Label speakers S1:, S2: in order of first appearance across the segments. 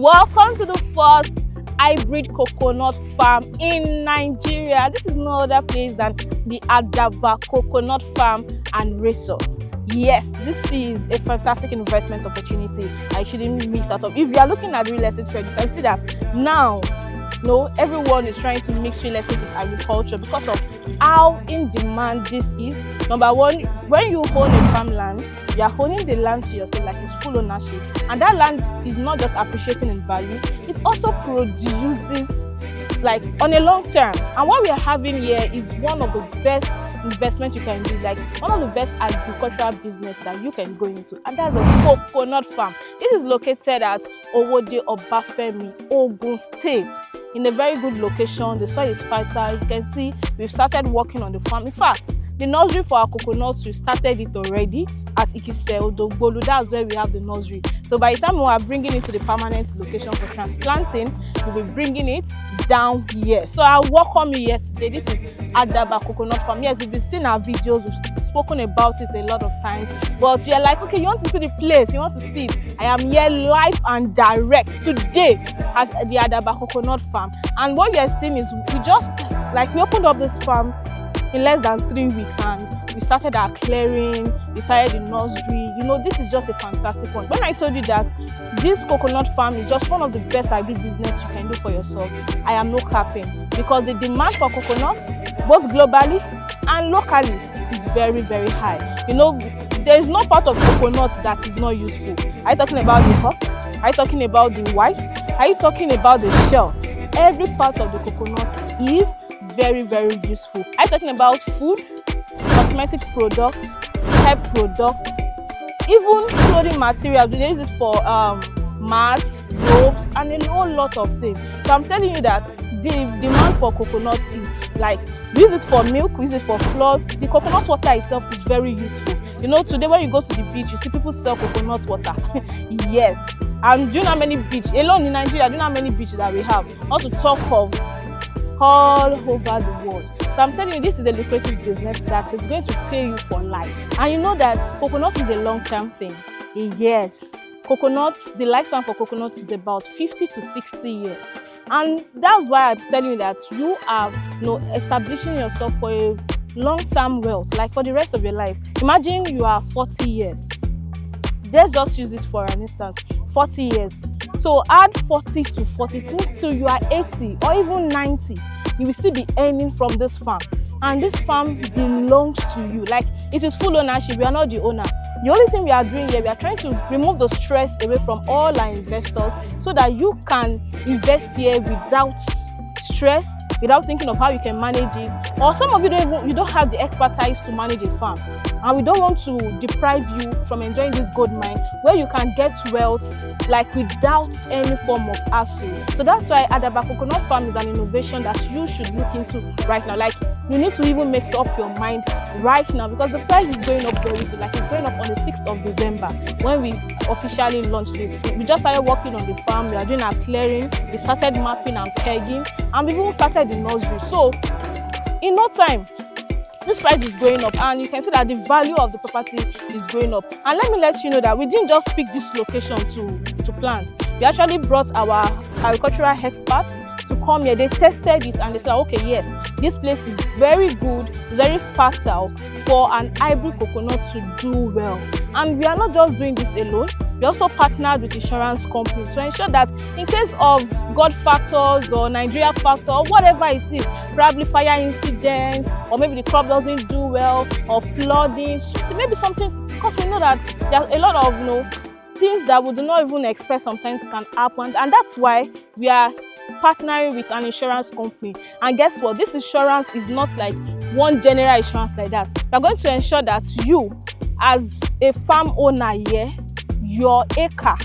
S1: Welcome to the first hybrid coconut farm in Nigeria. This is no other place than the Adaba coconut farm and resort. Yes, this is a fantastic investment opportunity I shouldn't miss out of. If you are looking at real estate trade, you can see that now everyone is trying to mix real estate with agriculture because of how in demand this is. Number one, when you own a farmland, you are owning the land to yourself, like it's full ownership, and that land is not just appreciating in value, it also produces like on a long term. And what we are having here is one of the best investment you can do, like one of the best agricultural business that you can go into, and that's a coconut farm. This is located at Owode, Obafemi, Ogun State, in a very good location. The soil is fertile. As you can see, we've started working on the farm. In fact, the nursery for our coconuts, we started it already at Odogbolu. That's where we have the nursery. So by the time we are bringing it to the permanent location for transplanting, we'll be bringing it down here. So I welcome you here today. This is Adaba coconut farm. Yes, you've been seeing our videos. We've spoken about it a lot of times, but you're like, okay, you want to see the place, you want to see it. I am here live and direct today at the Adaba coconut farm. And what you're seeing is we opened up this farm in less than 3 weeks, and we started our clearing, we started the nursery. This is just a fantastic one. When I told you that this coconut farm is just one of the best agribusiness you can do for yourself, I am no capping, because the demand for coconuts, both globally and locally, is very, very high. There is no part of coconut that is not useful. Are you talking about the husk? Are you talking about the white? Are you talking about the shell? Every part of the coconut is very, very useful. I'm talking about food, cosmetic products, hair products, even clothing materials. We use it for mats, ropes, and a whole lot of things. So I'm telling you that the demand for coconut is like, we use it for milk, we use it for cloth. The coconut water itself is very useful. Today when you go to the beach, you see people sell coconut water. Yes. And do you know how many beaches, alone in Nigeria, do you know how many beaches that we have? Not to talk of all over the world. So I'm telling you, this is a lucrative business that is going to pay you for life. And you know that coconut is a long-term thing. Yes, coconuts, the lifespan for coconuts is about 50 to 60 years. And that's why I'm telling you that you are establishing yourself for a long-term wealth, like for the rest of your life. Imagine you are 40 years. Let's just use it for an instance, 40 years. So add 40 to 40, it means till you are 80 or even 90, you will still be earning from this farm. And this farm belongs to you. Like, it is full ownership. We are not the owner. The only thing we are doing here, we are trying to remove the stress away from all our investors so that you can invest here without stress, without thinking of how you can manage it. Or some of you don't have the expertise to manage a farm, and we don't want to deprive you from enjoying this gold mine where you can get wealth like without any form of hassle. So that's why Adaba coconut farm is an innovation that you should look into right now. Like, you need to even make up your mind right now, because the price is going up very soon. Like, it's going up on the 6th of December when we officially launched this. We just started working on the farm, we are doing our clearing, we started mapping and pegging, and we even started the nursery. So in no time, this price is going up, and you can see that the value of the property is going up. And let me let you know that we didn't just pick this location to plant. We actually brought our agricultural experts to come here. They tested it and they said, okay, yes, this place is very good, very fertile for an hybrid coconut to do well. And we are not just doing this alone. We also partnered with insurance company to ensure that in case of God factors or Nigeria factor or whatever it is, probably fire incident, or maybe the crop doesn't do well, or flooding, maybe something, because we know that there are a lot of things that we do not even expect sometimes can happen. And that's why we are partnering with an insurance company. And guess what? This insurance is not like one general insurance like that. We are going to ensure that you, as a farm owner here, your acre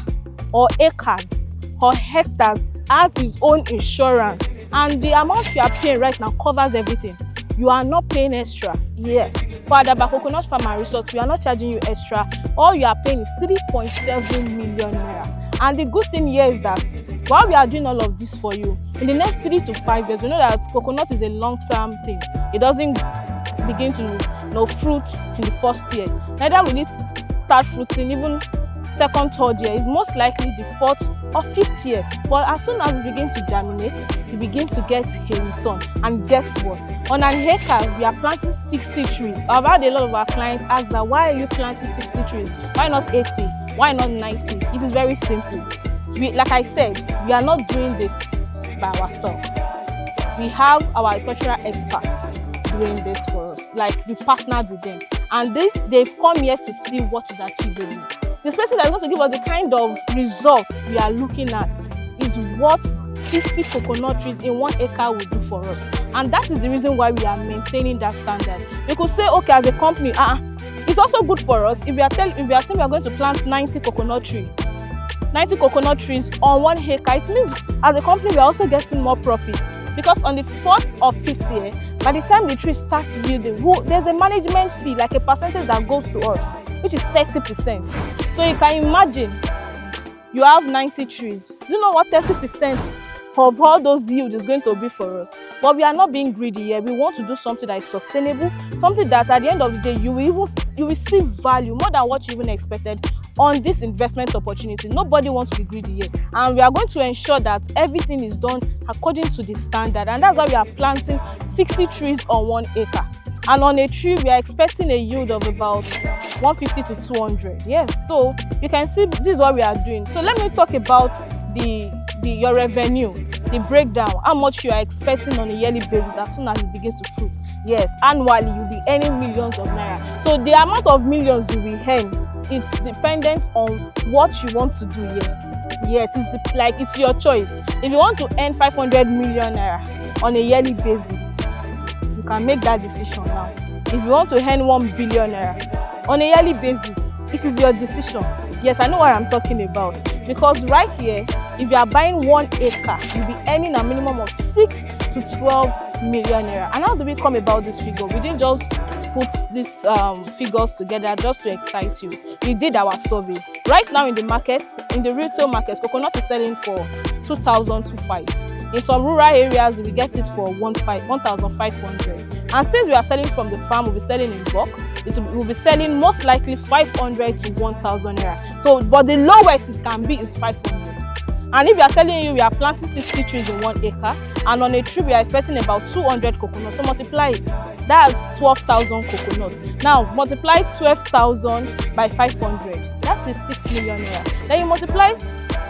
S1: or acres or hectares has its own insurance, and the amount you are paying right now covers everything. You are not paying extra. Yes, for Adaba coconut farm and resort, we are not charging you extra. All you are paying is 3.7 million naira. And the good thing here is that while we are doing all of this for you, in the next 3 to 5 years, we know that coconut is a long-term thing. It doesn't begin to fruit in the first year. Neither will it start fruiting even second, third year. It's most likely the 4th or 5th year. But as soon as it begins to germinate, you begin to get a return. And guess what? On an acre, we are planting 60 trees. I've had a lot of our clients ask that, why are you planting 60 trees? Why not 80? Why not 90? It is very simple. Like I said, we are not doing this by ourselves. We have our agricultural experts doing this for us. Like, we partnered with them. And they've come here to see what is achievable. The person that's going to give us the kind of results we are looking at is what 60 coconut trees in 1 acre will do for us. And that is the reason why we are maintaining that standard. We could say, okay, as a company, it's also good for us if we are saying we are going to plant 90 coconut trees on 1 acre. It means as a company, we are also getting more profit. Because on the 4th or 5th year, by the time the tree starts yielding, there's a management fee, like a percentage that goes to us, which is 30%. So you can imagine, you have 90 trees. You know what 30% of all those yield is going to be for us? But we are not being greedy here. We want to do something that is sustainable, something that at the end of the day, you will see value more than what you even expected on this investment opportunity. Nobody wants to be greedy here, and we are going to ensure that everything is done according to the standard, and that's why we are planting 60 trees on 1 acre. And on a tree, we are expecting a yield of about 150 to 200. Yes, so you can see this is what we are doing. So let me talk about your revenue, the breakdown, how much you are expecting on a yearly basis as soon as it begins to fruit. Yes, annually you'll be earning millions of naira. So the amount of millions you will earn, it's dependent on what you want to do here. Yes, it's your choice. If you want to earn 500 million naira on a yearly basis, you can make that decision now. If you want to earn 1 billion naira on a yearly basis, it is your decision. Yes, I know what I'm talking about. Because right here, if you are buying 1 acre, you'll be earning a minimum of 6 to 12 million naira. And how do we come about this figure? We didn't just put these figures together just to excite you. We did our survey. Right now in the markets, in the retail markets, coconut is selling for 2,025. In some rural areas, we get it for 1,500. And since we are selling from the farm, we'll be selling in bulk. We'll be selling most likely 500 to 1,000 naira. So, but the lowest it can be is 500. And if we are telling you we are planting 60 trees in 1 acre, and on a tree we are expecting about 200 coconuts, so multiply it. That's 12,000 coconuts. Now multiply 12,000 by 500. That is 6 million naira. Then you multiply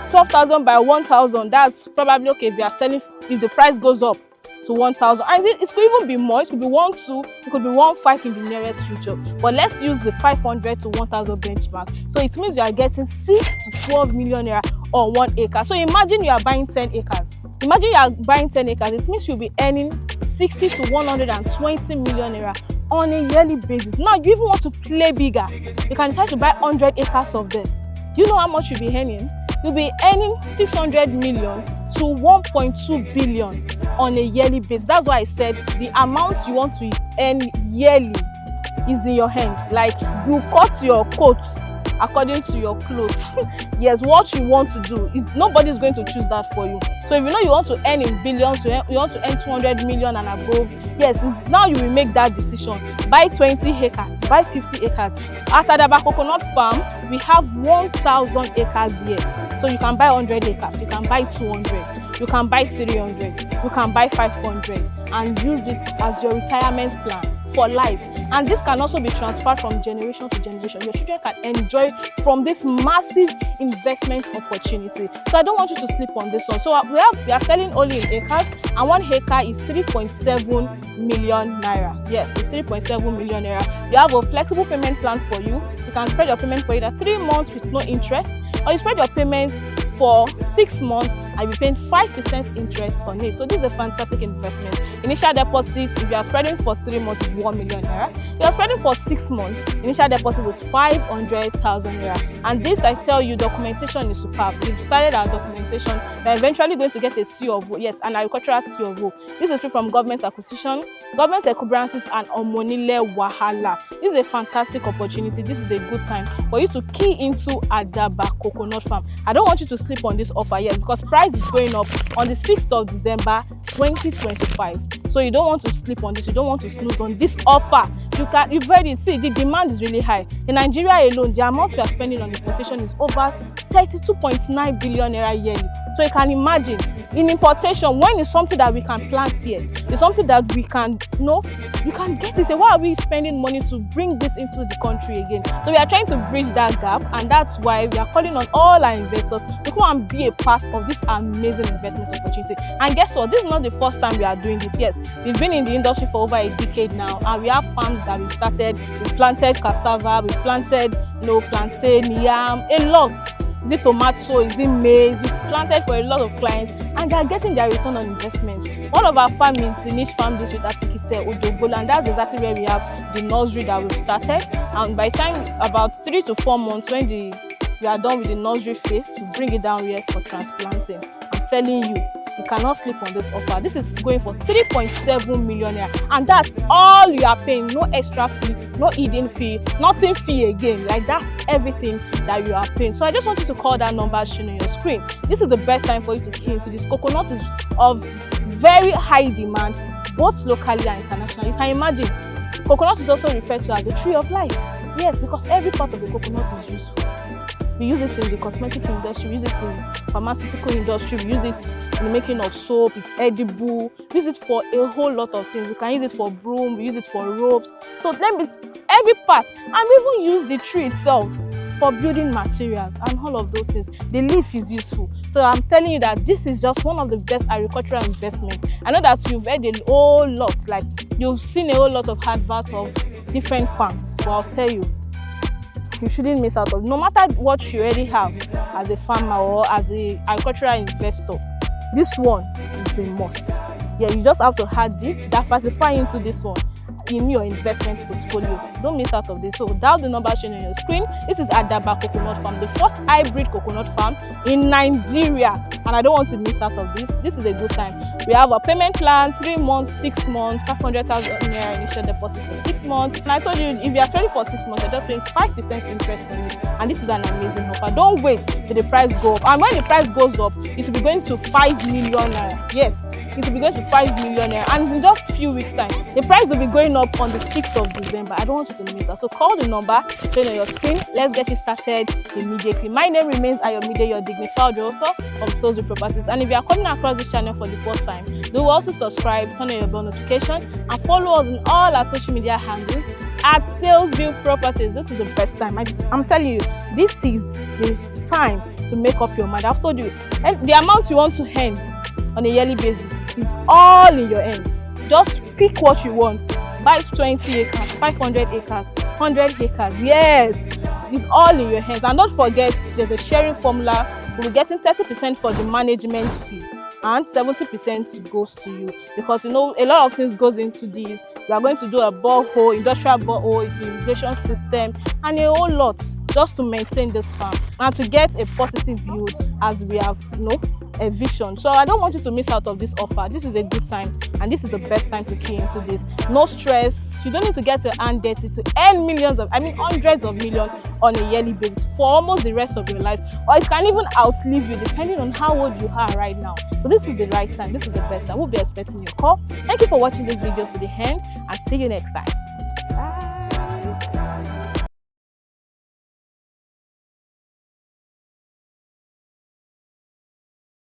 S1: 12,000 by 1,000. That's probably okay if we are selling, if the price goes up to 1,000. And it could even be more. It could be 1,2. It could be 1,5 in the nearest future. But let's use the 500 to 1,000 benchmark. So it means you are getting 6 to 12 million naira on 1 acre. So imagine you are buying 10 acres. Imagine you are buying 10 acres. It means you'll be earning 60 to 120 million naira on a yearly basis. Now, you even want to play bigger. You can decide to buy 100 acres of this. Do you know how much you'll be earning? You'll be earning 600 million to 1.2 billion on a yearly basis. That's why I said the amount you want to earn yearly is in your hands. Like, you cut your coat according to your clothes. Yes, what you want to do is nobody's going to choose that for you. So if you know you want to earn in billions, you want to earn 200 million and above, yes, now you will make that decision. Buy 20 acres, buy 50 acres. At Adaba Coconut Farm, we have 1,000 acres here. So you can buy 100 acres, you can buy 200, you can buy 300, you can buy 500 and use it as your retirement plan for life. And this can also be transferred from generation to generation. Your children can enjoy from this massive investment opportunity. So I don't want you to sleep on this one. So we are selling only in acres, and 1 acre is 3.7 million naira. Yes, it's 3.7 million naira. You have a flexible payment plan for you. You can spread your payment for either 3 months with no interest, or you spread your payment for 6 months and you're paying 5% interest on it. So this is a fantastic investment. Initial deposit, if you are spreading for 3 months, is 1 million naira. If you are spreading for 6 months, initial deposit is 500,000 naira. And this, I tell you, documentation is superb. We've started our documentation. We're eventually going to get a COO, yes, an agricultural COO. This is free from government acquisition, government encumbrances, and omonile wahala. This is a fantastic opportunity. This is a good time for you to key into Adaba Coconut Farm. I don't want you to sleep on this offer yet, because price is going up on the 6th of December 2025. So you don't want to sleep on this. You don't want to snooze on this offer. you've already see the demand is really high. In Nigeria alone, the amount we are spending on importation is over 32.9 billion naira yearly. So you can imagine, in importation, when it's something that we can plant here, it's something that we can, you can get it. So why are we spending money to bring this into the country again? So we are trying to bridge that gap, and that's why we are calling on all our investors to come and be a part of this amazing investment opportunity. And guess what? This is not the first time we are doing this. Yes, we've been in the industry for over a decade now, and we have farms that we've started. We've planted cassava, we've planted plantain, yam, a lot. Is it tomato? Is it maize? We've planted for a lot of clients, and they are getting their return on investment. One of our farms is the niche farm district at Lekki, and that's exactly where we have the nursery that we've started. And by the time about 3 to 4 months, when we are done with the nursery phase, we bring it down here for transplanting. I'm telling you, you cannot sleep on this offer. This is going for 3.7 million naira, and that's all you are paying. No extra fee, no hidden fee, nothing fee again. Like, that's everything that you are paying. So I just want you to call that number shown on your screen. This is the best time for you to key into this. Coconut is of very high demand, both locally and internationally. You can imagine, coconut is also referred to as the tree of life. Yes, because every part of the coconut is useful. We use it in the cosmetic industry, we use it in pharmaceutical industry, we use it in the making of soap, it's edible, we use it for a whole lot of things. We can use it for broom, we use it for ropes. So every part, and we even use the tree itself for building materials and all of those things. The leaf is useful. So I'm telling you that this is just one of the best agricultural investments. I know that you've heard a whole lot, like you've seen a whole lot of adverts of different farms, but I'll tell you, you shouldn't miss out on. No matter what you already have as a farmer or as an agricultural investor, this one is a must. Yeah, you just have to add this, diversify into this one in your investment portfolio. Don't miss out of this. So dial the number shown on your screen. This is Adaba Coconut Farm, the first hybrid coconut farm in Nigeria, and I don't want to miss out of this. This is a good time. We have a payment plan: 3 months, 6 months, 500,000 naira initial deposit for 6 months. And I told you, if you are ready for 6 months, you're just paying 5% interest on it. And this is an amazing offer. Don't wait till the price goes up. And when the price goes up, it will be going to 5 million naira. Yes, it will be going to 5 million naira. And in just a few weeks' time, the price will be going up on the 6th of December. I don't want you to miss that. So call the number shown on your screen. Let's get you started immediately. My name remains Ayomide, your dignified realtor of SALESVILLE Properties. And if you are coming across this channel for the first time, do also subscribe, turn on your bell notification, and follow us on all our social media handles at SALESVILLE Properties. This is the best time. I'm telling you, this is the time to make up your mind. I've told you, and the amount you want to earn on a yearly basis is all in your hands. Just pick what you want. Buy 20 acres, 500 acres, 100 acres. Yes, it's all in your hands. And don't forget, there's a sharing formula. We'll be getting 30% for the management fee, and 70% goes to you, because a lot of things goes into this. We are going to do a borehole, industrial borehole, the irrigation system, and a whole lot just to maintain this farm and to get a positive yield, as we have a vision. So I don't want you to miss out of this offer. This is a good time, and this is the best time to key into this. No stress. You don't need to get your hand dirty to earn hundreds of millions on a yearly basis for almost the rest of your life, or it can even outlive you depending on how old you are right now. So this is the right time. This is the best time. We'll be expecting your call. Thank you for watching this video to the end, and see you next time.